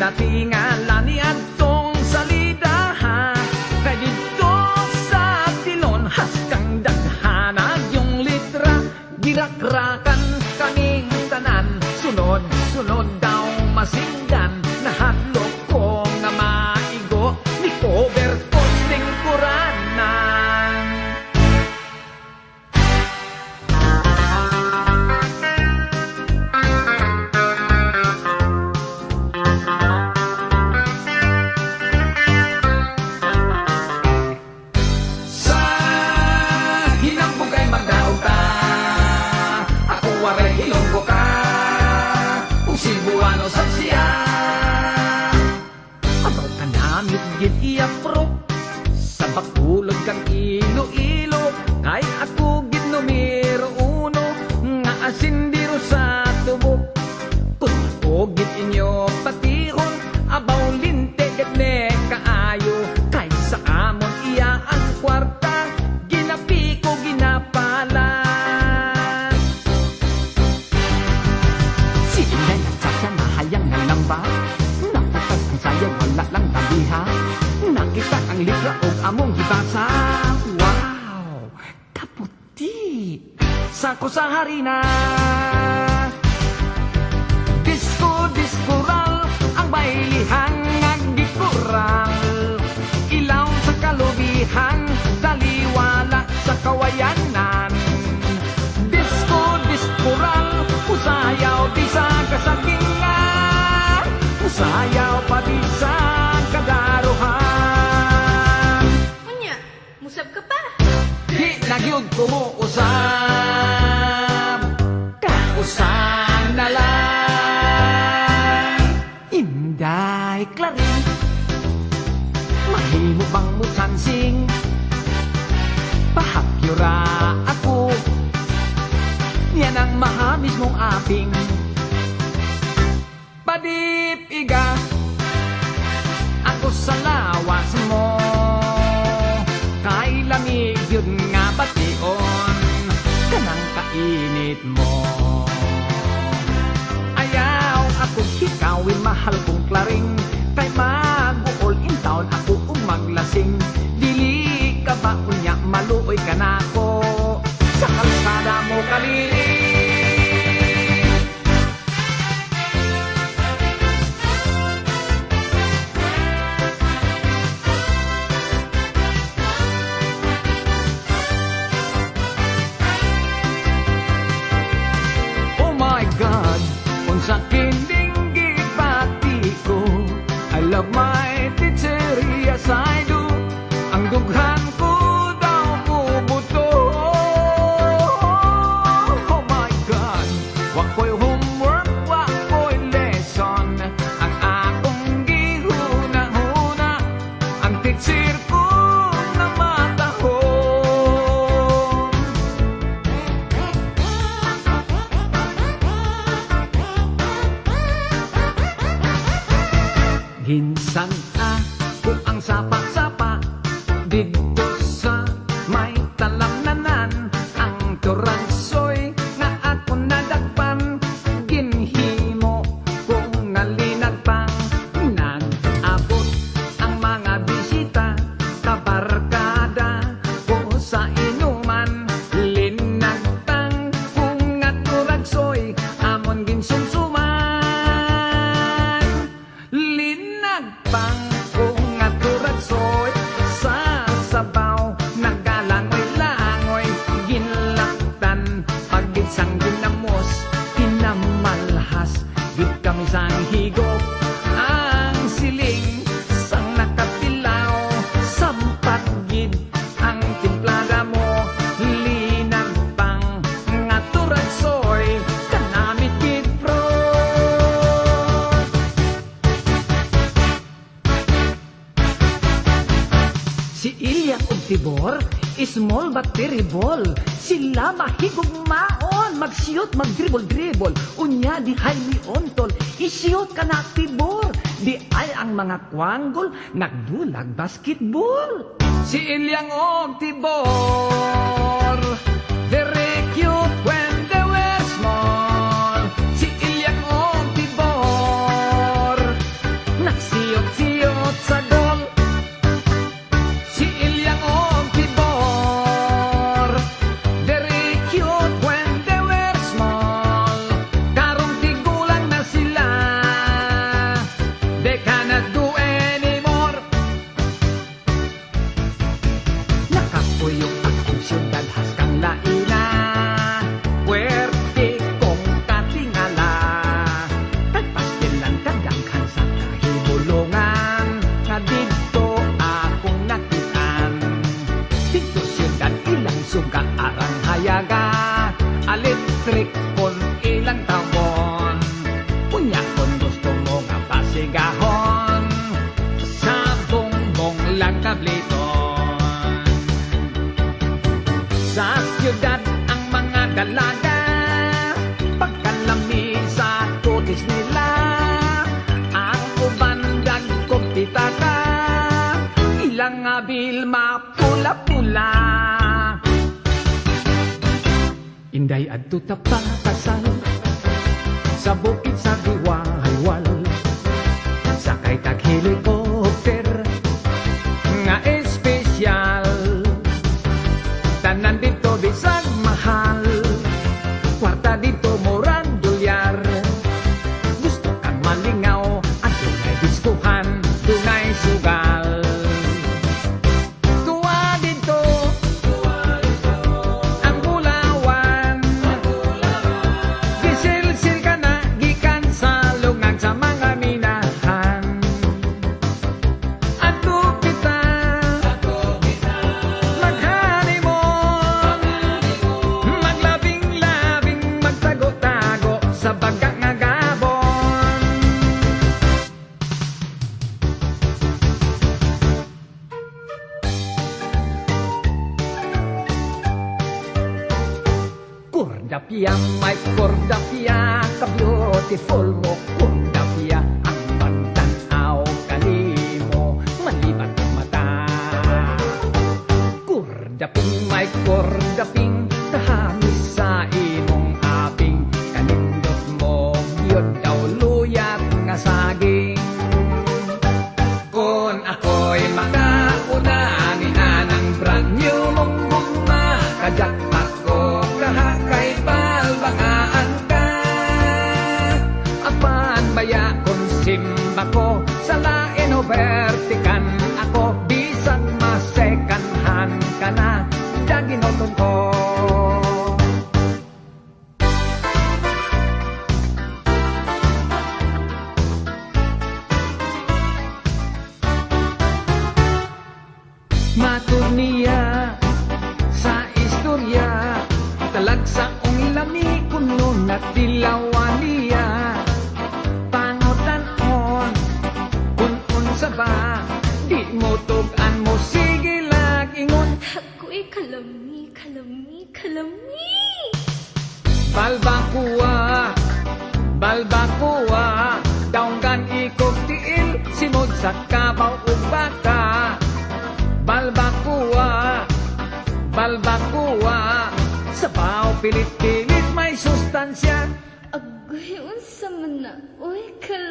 natingala ni Adtong salida kay dito sa tilon haskang daghana yung litra girakrakan kaming tanan sunod daw masinggan nahadlok ko nga maigo ni cover ko lingkuranan. Sa hinambugay magdaog ta ako waray hilonggo ka kung Cebuano sa siya abaw ka namit gid iya pro sa bakulog kang ilo-ilo kay ako gid numero uno nga asindiro sa tubo kung ako gid inyo patihon abaw linte gid ne kaayo kay sa amon iya ang kwarta ginapi ko ginapala. Si Inay nagsasya nahayang ng lamba naputas ang sayang wala lang tabiha nakita ang libra o among gibasa. Wow! Kaputi! Sako sa harina Disko-diskoral ang bailihan nagdikural ilaw sa kalubihan daliwala sa kawayanan Disko-diskoral usayaw di sa kasagingan usayaw pa di sa kadaruhan. Unya, musab ka pa. Di nagyod ko mo usab kausap na lang Inday Clarin mahimo bang mo chansing pahakyura ako yan ang mahamis mong aping padip iga ako sa lawas mo kay lamig yun nga bation kanang kainit mo ayaw ako hikawin mahal kong klaring kay mag-uol in town ako maglasing dili ka ba unya maluoy ka na ako sa kalsada mo kaliling. Oh my God, unsa kining gibati ko I love my teacheria I do ang dughan ko daw bubuto. Oh my God, wako'y homework, wako'y lesson ang akong gihuna-huna ang teacher ko na matahon. Ginsan ako ang sapa-sapa dito sa may talamnanan ang turansoy nga ako nadagpan ginhimo kung nalinagpang nag-abot ang mga bisita kabarkada ko sa inuman linagtang kung nga turansoy amon ginsumsuman linagpang kung nga turansoy sa sabaw nagalangoy-langoy ginlaktan pagitsang ginamos pinamalhas gid kami sang higop ang siling sang nakapilaw sampat gid ang timplada mo linagpang nga turansoy kanamit gid pro. Si Ilya ug Tibor, small but terrible. Sila mahigugmaon, magsiyot, magdribol-dribol. Unya di highly ontol, isiyot ka na Tibor. Di ay ang mga kwanggol, nagdulag basketball. Si Ilyang og Tibor, very cute when they were small. Si Ilyang og Tibor, labil mapula-pula. Inday adto ta pakasal sa bukid sa Diwahaywal. Sakay tag helicopter nga espesyal. Tanan dito bisag mahal, kwarta dito murag dolyar. Gusto kang malingaw at dunay diskuhan, dunay sugal. Tuwa dito ang bulawan, gisilsil ka na gikan sa lungag sa mga minahan. Ato kita maghanimon, maglabing-labing magtago-tago sa baga nga gabon. Kordapia, my Kordapia, ka-beautiful mo Kordapia, ang magtanaw kanimo, malibat ang mata. Kordaping, my Kordaping, kahamis sa imong aping, kanindot mo, yun daw luyat nga saging. Kung ako'y makauna ni anang brand new mong guma, kajakpat ko kahakay balbangaan ka. Apan baya kung simba ko, sa lain o vertikan ako, bisag masekanhan ka na, daginotong ko. Maturniya sa istorya, talagsaong lami kuno na tilawan niya. Pangutan-on, kun sa ba, di mo tugan mo, sige lag-ingon. Ako'y kalami, kalami, kalami. Balbakuwa, balbakuwa, daunggan ikog tiil, simod sa kabaw ug baka. Balbakuwa, balbakuwa, sabaw pilit-pilit may sustansya. Agoy, unsa man na. Uy, kalami.